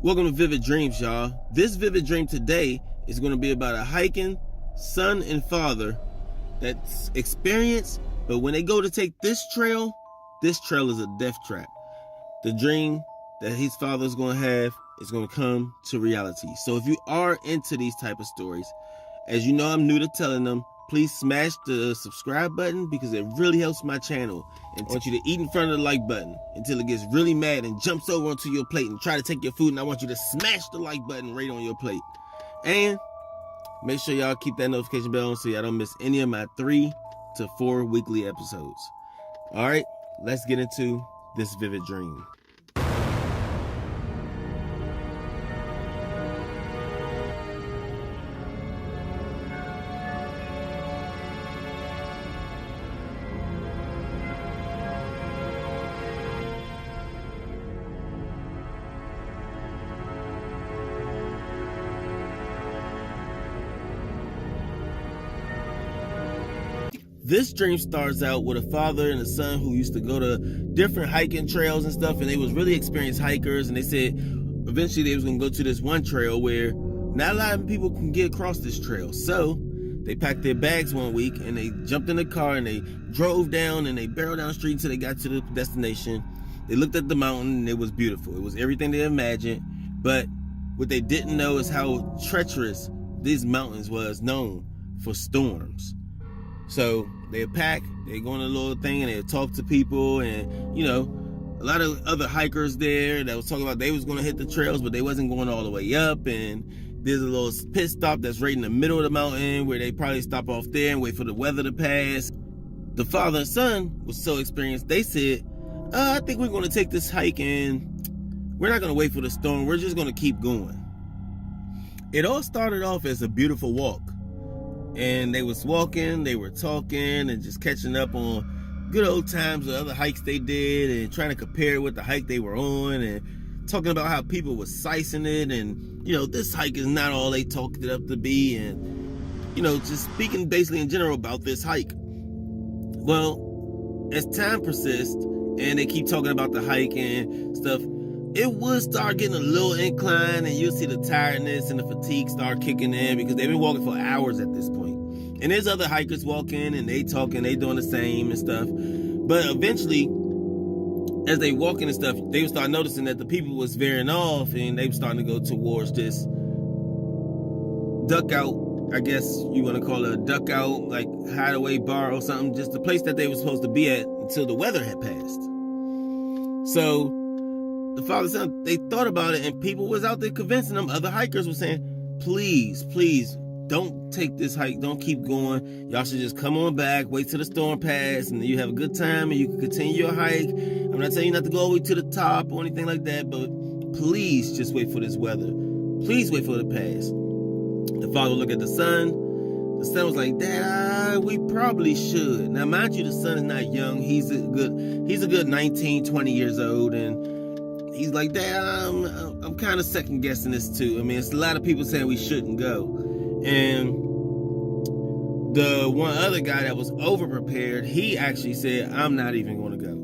Welcome to Vivid Dreams, y'all. This vivid dream today is going to be about a hiking son and father that's experienced, but when they go to take this trail is a death trap. The dream that his father is going to have is going to come to reality. So if you are into these type of stories, as you know I'm new to telling them, please smash the subscribe button because it really helps my channel. And I want you to eat in front of the like button until it gets really mad and jumps over onto your plate and try to take your food. And I want you to smash the like button right on your plate. And make sure y'all keep that notification bell on so y'all don't miss any of my 3 to 4 weekly episodes. All right, let's get into this vivid dream. This dream starts out with a father and a son who used to go to different hiking trails and stuff, and they was really experienced hikers, and they said eventually they was going to go to this one trail where not a lot of people can get across this trail. So they packed their bags one week and they jumped in the car and they drove down and they barreled down the street until they got to the destination. They looked at the mountain and it was beautiful. It was everything they imagined, but what they didn't know is how treacherous these mountains was known for storms. So they pack, they go on a little thing and they talk to people, and a lot of other hikers there that was talking about they was going to hit the trails, but they wasn't going all the way up. And there's a little pit stop that's right in the middle of the mountain where they probably stop off there and wait for the weather to pass. The father and son was so experienced, they said, I think we're going to take this hike and we're not going to wait for the storm. We're just going to keep going. It all started off as a beautiful walk. And they was walking, they were talking and just catching up on good old times of other hikes they did and trying to compare it with the hike they were on and talking about how people was sizing it and, this hike is not all they talked it up to be, and, just speaking basically in general about this hike. Well, as time persists and they keep talking about the hike and stuff, it would start getting a little incline and you'll see the tiredness and the fatigue start kicking in because they've been walking for hours at this point. And there's other hikers walking and they talking, they doing the same and stuff. But eventually, as they walking and stuff, they would start noticing that the people was veering off and they were starting to go towards this duck out, I guess you want to call it a duck out, like hideaway bar or something, just the place that they were supposed to be at until the weather had passed. So the father and son, they thought about it, and people was out there convincing them. Other hikers were saying, please, don't take this hike. Don't keep going. Y'all should just come on back, wait till the storm pass, and then you have a good time, and you can continue your hike. I'm not telling you not to go all the way to the top or anything like that, but please just wait for this weather. Please wait for it to pass. The father looked at the son. The son was like, Dad, we probably should. Now, mind you, the son is not young. He's a good 19, 20 years old, and he's like, Dad, I'm kind of second guessing this too. I mean, it's a lot of people saying we shouldn't go. And the one other guy that was over prepared, he actually said, I'm not even going to go.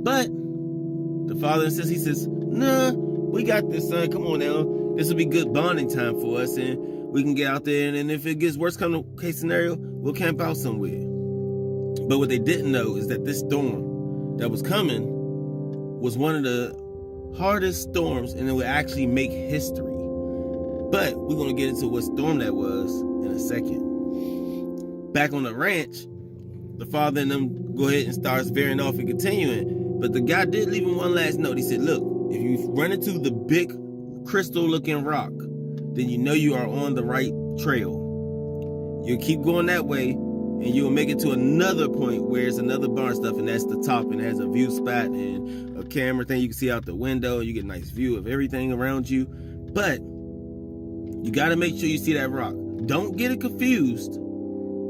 But the father insists, he says, nah, we got this, son. Come on now. This will be good bonding time for us, and we can get out there, and if it gets worse come to case scenario, we'll camp out somewhere. But what they didn't know is that this storm that was coming was one of the hardest storms, and it would actually make history. But we're going to get into what storm that was in a second. Back on the ranch, the father and them go ahead and starts veering off and continuing. But the guy did leave him one last note. He said, look, if you run into the big crystal-looking rock, then you know you are on the right trail. You'll keep going that way, and you'll make it to another point where it's another barn stuff, and that's the top, and it has a view spot and a camera thing you can see out the window. You get a nice view of everything around you. But you got to make sure you see that rock. Don't get it confused,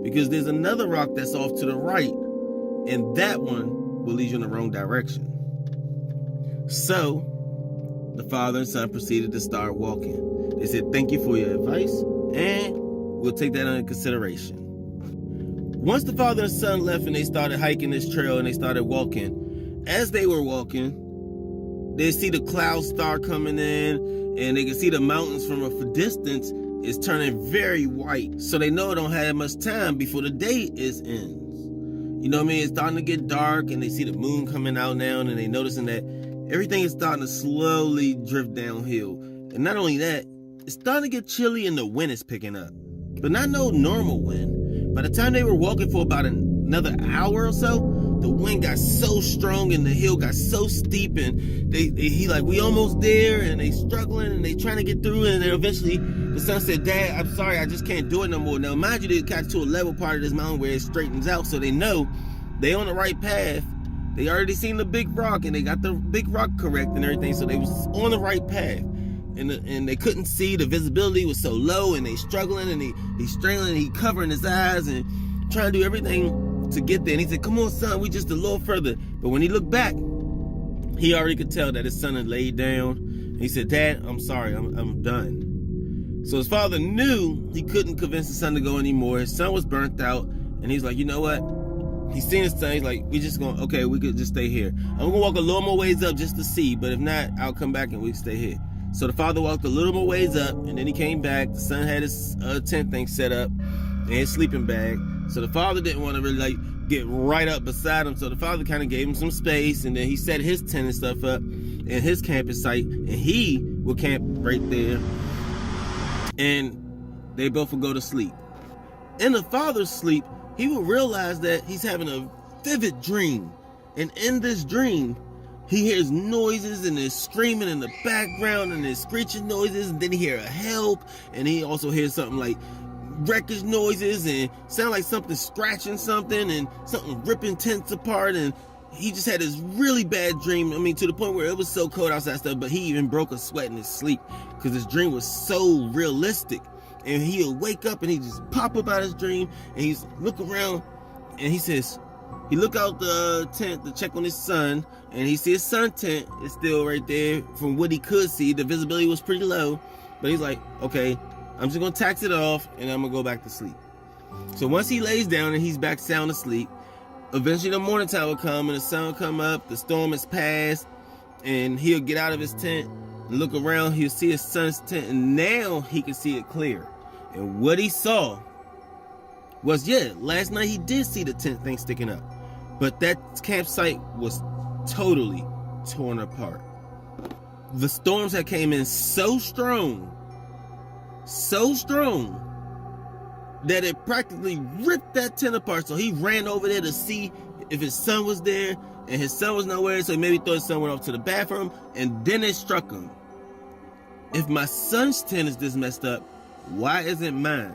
because there's another rock that's off to the right, and that one will lead you in the wrong direction. So the father and son proceeded to start walking. They said, thank you for your advice, and we'll take that under consideration. Once the father and son left and they started hiking this trail and they started walking, as they were walking, they see the clouds start coming in, and they can see the mountains from a distance is turning very white. So they know it don't have much time before the day ends. You know what I mean? It's starting to get dark, and they see the moon coming out now, and they noticing that everything is starting to slowly drift downhill. And not only that, it's starting to get chilly and the wind is picking up. But not no normal wind. By the time they were walking for about another hour or so, the wind got so strong and the hill got so steep, and he like, we almost there, and they struggling and they trying to get through it, and then eventually the son said, Dad, I'm sorry, I just can't do it no more. Now mind you, they got to a level part of this mountain where it straightens out, so they know they on the right path. They already seen the big rock, and they got the big rock correct and everything, so they was on the right path. And they couldn't see, the visibility was so low, and they struggling, and he's struggling, and he covering his eyes and trying to do everything to get there. And he said, come on, son, we just a little further. But when he looked back, he already could tell that his son had laid down. And he said, Dad, I'm sorry, I'm done. So his father knew he couldn't convince his son to go anymore. His son was burnt out, and he's like, you know what? He's seen his son, he's like, we could just stay here. I'm gonna walk a little more ways up just to see, but if not, I'll come back and we can stay here. So the father walked a little more ways up, and then he came back. The son had his tent thing set up and his sleeping bag. So the father didn't want to really get right up beside him. So the father kind of gave him some space, and then he set his tent and stuff up in his camping site, and he would camp right there. And they both would go to sleep. In the father's sleep, he would realize that he's having a vivid dream. And in this dream, he hears noises, and there's screaming in the background, and there's screeching noises, and then he hears a help, and he also hears something like wreckage noises, and sound like something scratching something, and something ripping tents apart. And he just had this really bad dream. I mean, to the point where it was so cold outside stuff, but he even broke a sweat in his sleep because his dream was so realistic. And he'll wake up and he just pop up out of his dream, and he's look around, and he says, he look out the tent to check on his son, and he see his son's tent is still right there. From what he could see, the visibility was pretty low, but he's like, okay, I'm just gonna tax it off, and I'm gonna go back to sleep. So once he lays down and he's back sound asleep, eventually the morning time will come, and the sun will come up, the storm has passed, and he'll get out of his tent and look around. He'll see his son's tent, and now he can see it clear. And what he saw was, last night he did see the tent thing sticking up, but that campsite was totally torn apart. The storms had came in so strong that it practically ripped that tent apart. So he ran over there to see if his son was there, and his son was nowhere, so he maybe thought his son went off to the bathroom, and then it struck him. If my son's tent is this messed up, why isn't mine?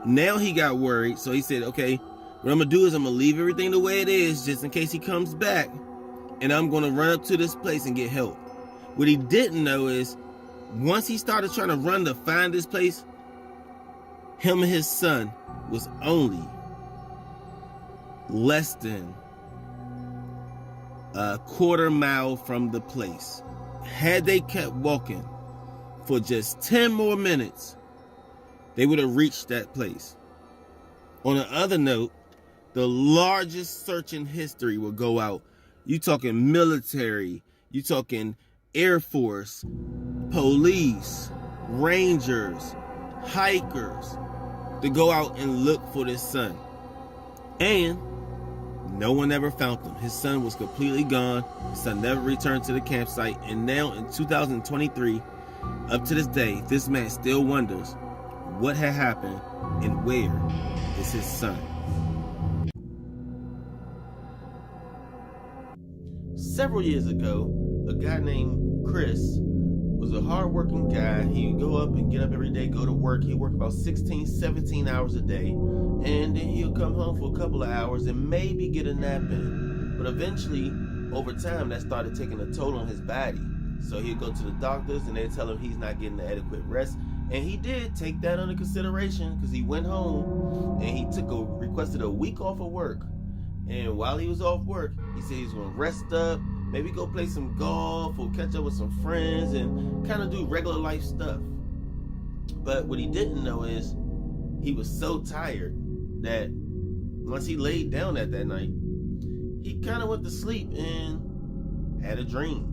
Now he got worried, so he said, okay, what I'm gonna do is I'm gonna leave everything the way it is just in case he comes back, and I'm gonna run up to this place and get help. What he didn't know is, once he started trying to run to find this place, him and his son was only less than a quarter mile from the place. Had they kept walking for just 10 more minutes, they would have reached that place. On the other note, the largest search in history will go out. You talking military, you talking Air Force, police, rangers, hikers, to go out and look for this son. And no one ever found him. His son was completely gone. His son never returned to the campsite. And now in 2023, up to this day, this man still wonders what had happened and where is his son. Several years ago, a guy named Chris was a hard-working guy. He would go up and get up every day, go to work. He'd work about 16, 17 hours a day, and then he'll come home for a couple of hours and maybe get a nap in. But eventually, over time, that started taking a toll on his body. So he'd go to the doctors, and they'd tell him he's not getting the adequate rest. And he did take that under consideration, because he went home and he requested a week off of work. And while he was off work, he said he was going to rest up, maybe go play some golf or catch up with some friends and kind of do regular life stuff. But what he didn't know is he was so tired that once he laid down that night, he kind of went to sleep and had a dream.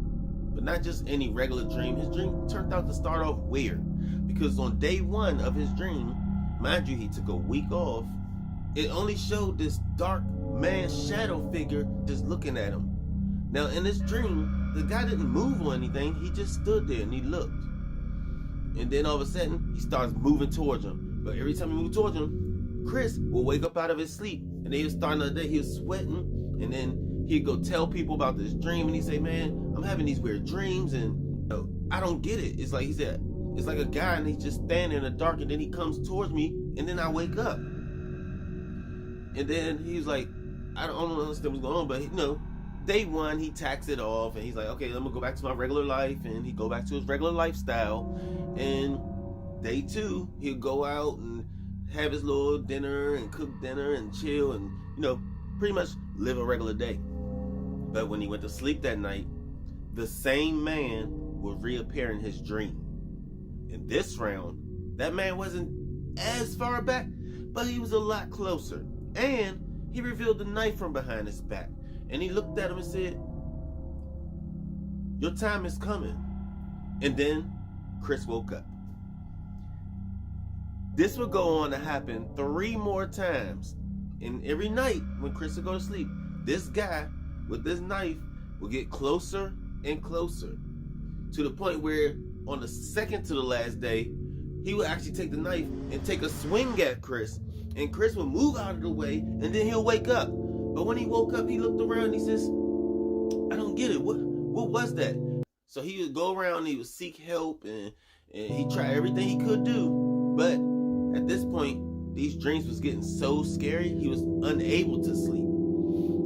But not just any regular dream. His dream turned out to start off weird, because on day one of his dream, mind you, he took a week off, it only showed this dark man shadow figure just looking at him. Now in this dream, the guy didn't move or anything, he just stood there and he looked. And then all of a sudden, he starts moving towards him. But every time he moved towards him, Chris will wake up out of his sleep. And then he was starting the day, he was sweating, and then he'd go tell people about this dream, and he'd say, man, I'm having these weird dreams, and I don't get it. It's like, he said, it's like a guy, and he's just standing in the dark, and then he comes towards me, and then I wake up. And then he's like, I don't understand what's going on, but day one, he tacks it off, and he's like, okay, I'm gonna go back to my regular life, and he go back to his regular lifestyle. And day two, he'll go out and have his little dinner, and cook dinner, and chill, and, pretty much live a regular day. But when he went to sleep that night, the same man would reappear in his dream. In this round, that man wasn't as far back, but he was a lot closer. And he revealed the knife from behind his back. And he looked at him and said, your time is coming. And then Chris woke up. This would go on to happen 3 more times. And every night when Chris would go to sleep, this guy with this knife will get closer and closer, to the point where on the second to the last day, he would actually take the knife and take a swing at Chris, and Chris would move out of the way, and then he'll wake up. But when he woke up, he looked around and he says, I don't get it. What was that? So he would go around and he would seek help, and he tried everything he could do. But at this point, these dreams was getting so scary, he was unable to sleep.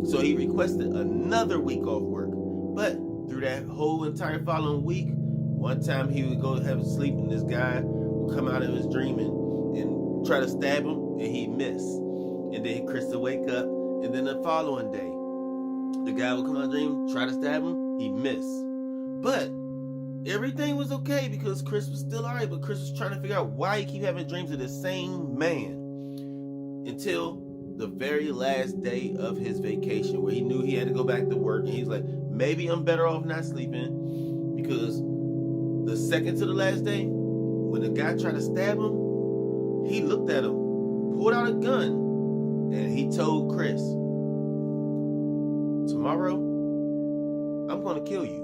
So he requested another week off work. But through that whole entire following week, one time he would go have sleep, and this guy would come out of his dream and try to stab him, and he'd miss. And then Chris would wake up, and then the following day, the guy would come out of the dream, try to stab him, he'd miss. But everything was okay because Chris was still alright, but Chris was trying to figure out why he keep having dreams of the same man, until the very last day of his vacation, where he knew he had to go back to work, and he's like, maybe I'm better off not sleeping, because the second to the last day, when the guy tried to stab him, he looked at him, pulled out a gun, and he told Chris, tomorrow, I'm going to kill you.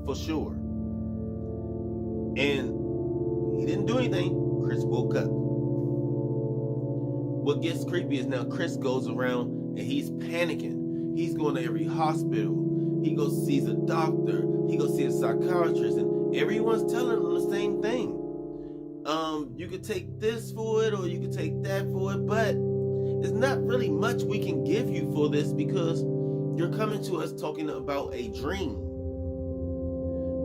For sure. And he didn't do anything. Chris woke up. What gets creepy is now Chris goes around and he's panicking. He's going to every hospital. He goes sees a doctor. He goes see a psychiatrist, and everyone's telling him the same thing. You could take this for it, or you could take that for it, but there's not really much we can give you for this, because you're coming to us talking about a dream,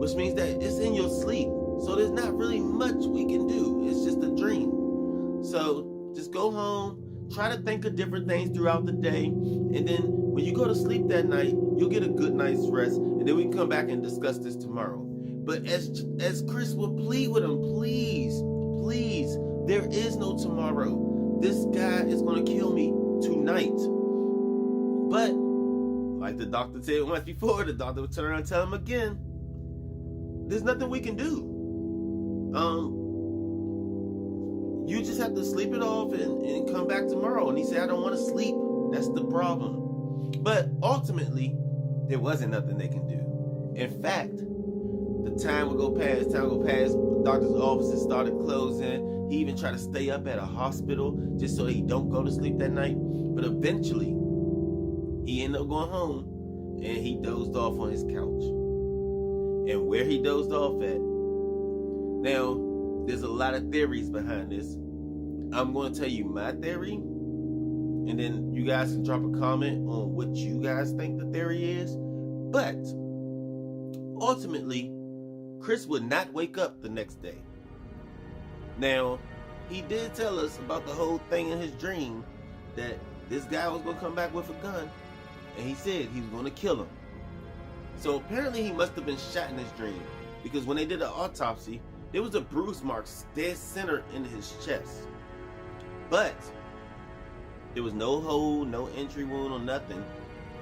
which means that it's in your sleep. So there's not really much we can do. It's just a dream. So just go home, try to think of different things throughout the day, and then when you go to sleep that night, you'll get a good night's rest, and then we can come back and discuss this tomorrow. But as Chris would plead with him, please, there is no tomorrow. This guy is going to kill me tonight. But like the doctor said once before, the doctor would turn around and tell him again, there's nothing we can do. You just have to sleep it off and come back tomorrow. And he said, I don't want to sleep. That's the problem. But ultimately, there wasn't nothing they can do. In fact, the time would go past, doctor's offices started closing. He even tried to stay up at a hospital just so he don't go to sleep that night. But eventually, he ended up going home and he dozed off on his couch. And where he dozed off at. Now, there's a lot of theories behind this. I'm going to tell you my theory, and then you guys can drop a comment on what you guys think the theory is. But ultimately, Chris would not wake up the next day. Now, he did tell us about the whole thing in his dream, that this guy was going to come back with a gun, and he said he was going to kill him. So apparently he must have been shot in his dream, because when they did the autopsy, there was a bruise mark dead center in his chest. But there was no hole, no entry wound or nothing.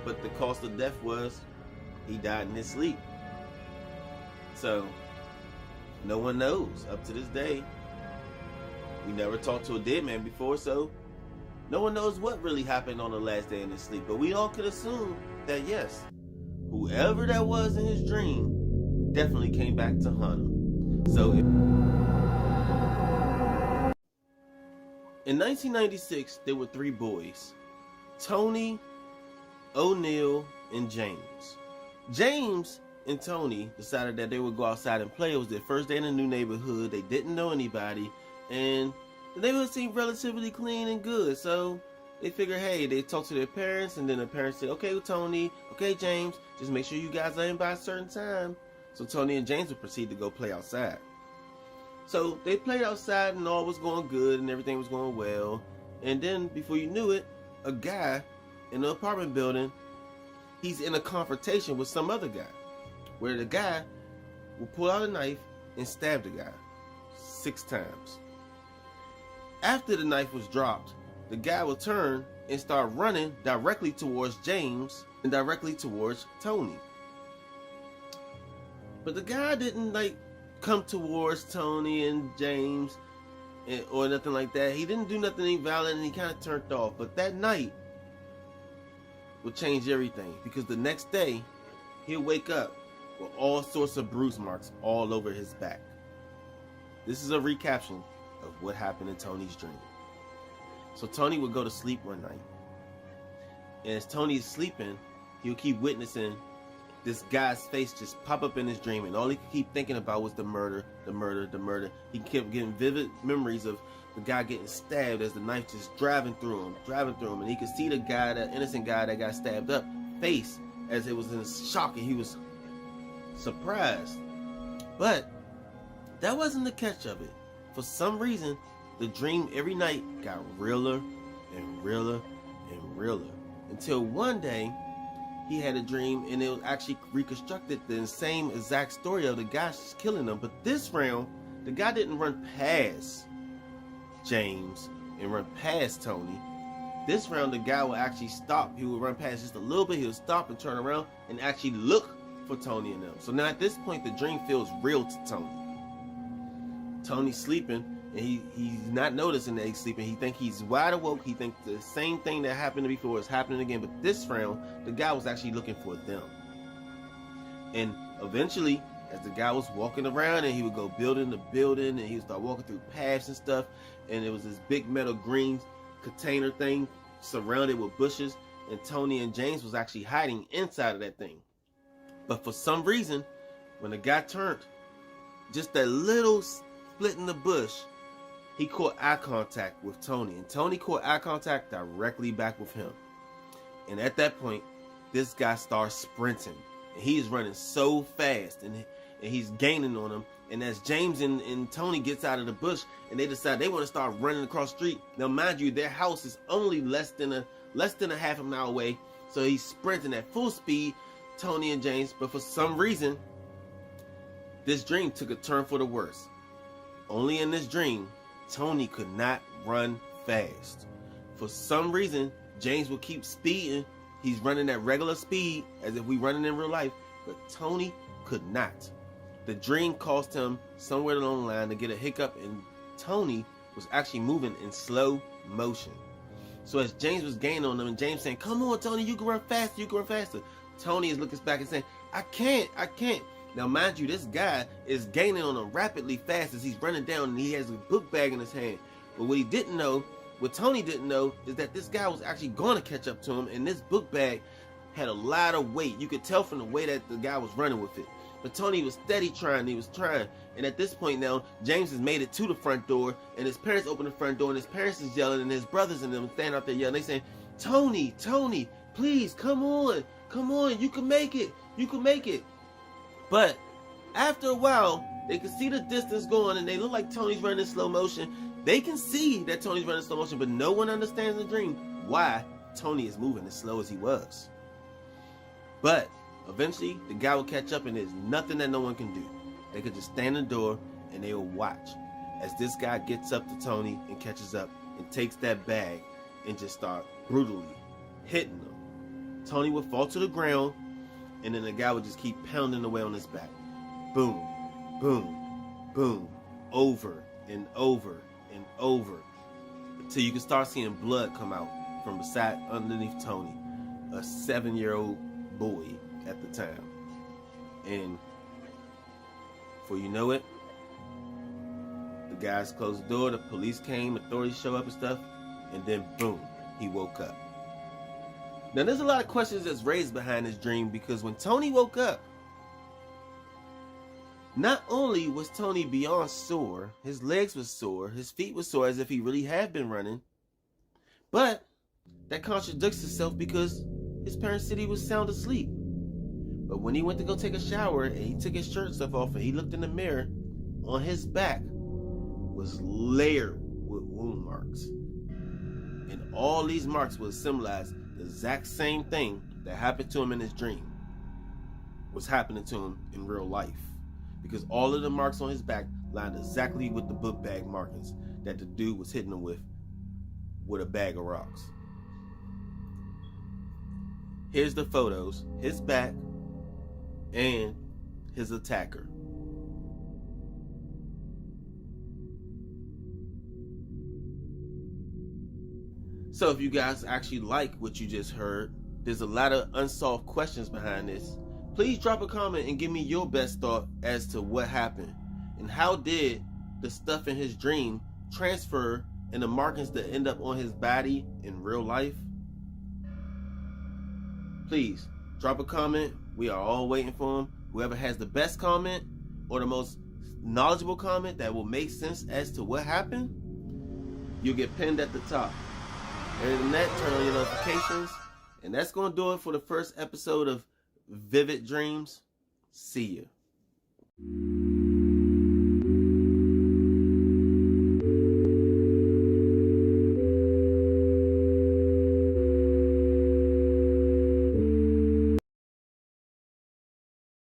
But the cause of death was he died in his sleep. So no one knows up to this day. We never talked to a dead man before, so no one knows what really happened on the last day in his sleep. But we all could assume that yes, whoever that was in his dream definitely came back to hunt him. So in 1996, there were 3 boys: Tony, O'Neal, and James. James and Tony decided that they would go outside and play. It was their first day in a new neighborhood. They didn't know anybody, and the neighborhood seemed relatively clean and good. So they figured, hey, they talked to their parents, and then the parents said, okay, Tony, okay, James, just make sure you guys are in by a certain time. So Tony and James would proceed to go play outside. So they played outside and all was going good and everything was going well. And then before you knew it, a guy in the apartment building, he's in a confrontation with some other guy, where the guy will pull out a knife and stab the guy 6 times. After the knife was dropped, the guy will turn and start running directly towards James and directly towards Tony. But the guy didn't come towards Tony and James or nothing like that. He didn't do nothing violent, and he kind of turned off. But that night would change everything, because the next day he'll wake up with all sorts of bruise marks all over his back. This is a recaption of what happened in Tony's dream. So Tony would go to sleep one night, and as Tony is sleeping, he'll keep witnessing this guy's face just pop up in his dream, and all he could keep thinking about was the murder, the murder, the murder. He kept getting vivid memories of the guy getting stabbed as the knife just driving through him, and he could see the guy, the innocent guy that got stabbed up, face as it was in shock, and he was surprised. But that wasn't the catch of it. For some reason, the dream every night got realer and realer and realer, until one day he had a dream and it was actually reconstructed the same exact story of the guy killing him. But this round, the guy didn't run past James and run past Tony. This round, the guy would actually stop. He would run past just a little bit. He would stop and turn around and actually look for Tony and them. So now at this point, the dream feels real to Tony. Tony's sleeping, and he's not noticing that he's sleeping. He thinks he's wide awoke. He thinks the same thing that happened before is happening again. But this round, the guy was actually looking for them. And eventually, as the guy was walking around, and he would go building to building, and he would start walking through paths and stuff, and it was this big metal green container thing surrounded with bushes, and Tony and James was actually hiding inside of that thing. But for some reason, when the guy turned, just that little split in the bush, he caught eye contact with Tony, and Tony caught eye contact directly back with him. And at that point, this guy starts sprinting, and he is running so fast, and he's gaining on him. And as James and Tony gets out of the bush, and they decide they want to start running across the street. Now, mind you, their house is only less than a half a mile away, so he's sprinting at full speed, Tony and James. But for some reason, this dream took a turn for the worse. Only in this dream, Tony could not run fast. For some reason, James will keep speeding. He's running at regular speed as if we running in real life, but Tony could not. The dream caused him somewhere along the line to get a hiccup, and Tony was actually moving in slow motion. So as James was gaining on him, and James saying, "Come on, Tony, you can run faster, you can run faster," Tony is looking back and saying, I can't. Now, mind you, this guy is gaining on him rapidly fast as he's running down, and he has a book bag in his hand. But what Tony didn't know, is that this guy was actually going to catch up to him, and this book bag had a lot of weight. You could tell from the way that the guy was running with it. But Tony was steady trying, and at this point now, James has made it to the front door, and his parents open the front door, and his parents is yelling, and his brothers and them stand out there yelling. They saying, Tony, please, come on, you can make it. But after a while, they can see the distance going, and they look like Tony's running in slow motion. They can see that Tony's running in slow motion, but no one understands the dream why Tony is moving as slow as he was. But eventually, the guy will catch up, and there's nothing that no one can do. They could just stand in the door, and they will watch as this guy gets up to Tony and catches up and takes that bag and just start brutally hitting him. Tony would fall to the ground, And then the guy would just keep pounding away on his back. Boom, boom, boom, over and over and over, until you can start seeing blood come out from beside underneath Tony, a 7-year-old boy at the time. And before you know it, the guys closed the door, the police came, authorities show up and stuff, and then boom, he woke up. Now there's a lot of questions that's raised behind this dream, because when Tony woke up, not only was Tony beyond sore, his legs were sore, his feet were sore as if he really had been running, but that contradicts itself because his parents said he was sound asleep. But when he went to go take a shower and he took his shirt stuff off and he looked in the mirror, on his back was layered with wound marks. And all these marks would symbolize the exact same thing that happened to him in his dream was happening to him in real life. Because all of the marks on his back lined exactly with the book bag markings that the dude was hitting him with a bag of rocks. Here's the photos, his back and his attacker. So if you guys actually like what you just heard, there's a lot of unsolved questions behind this. Please drop a comment and give me your best thought as to what happened, and how did the stuff in his dream transfer and the markings that end up on his body in real life. Please drop a comment. We are all waiting for him. Whoever has the best comment or the most knowledgeable comment that will make sense as to what happened, you'll get pinned at the top. Other than that, turn on your notifications. And that's going to do it for the first episode of Vivid Dreams. See ya.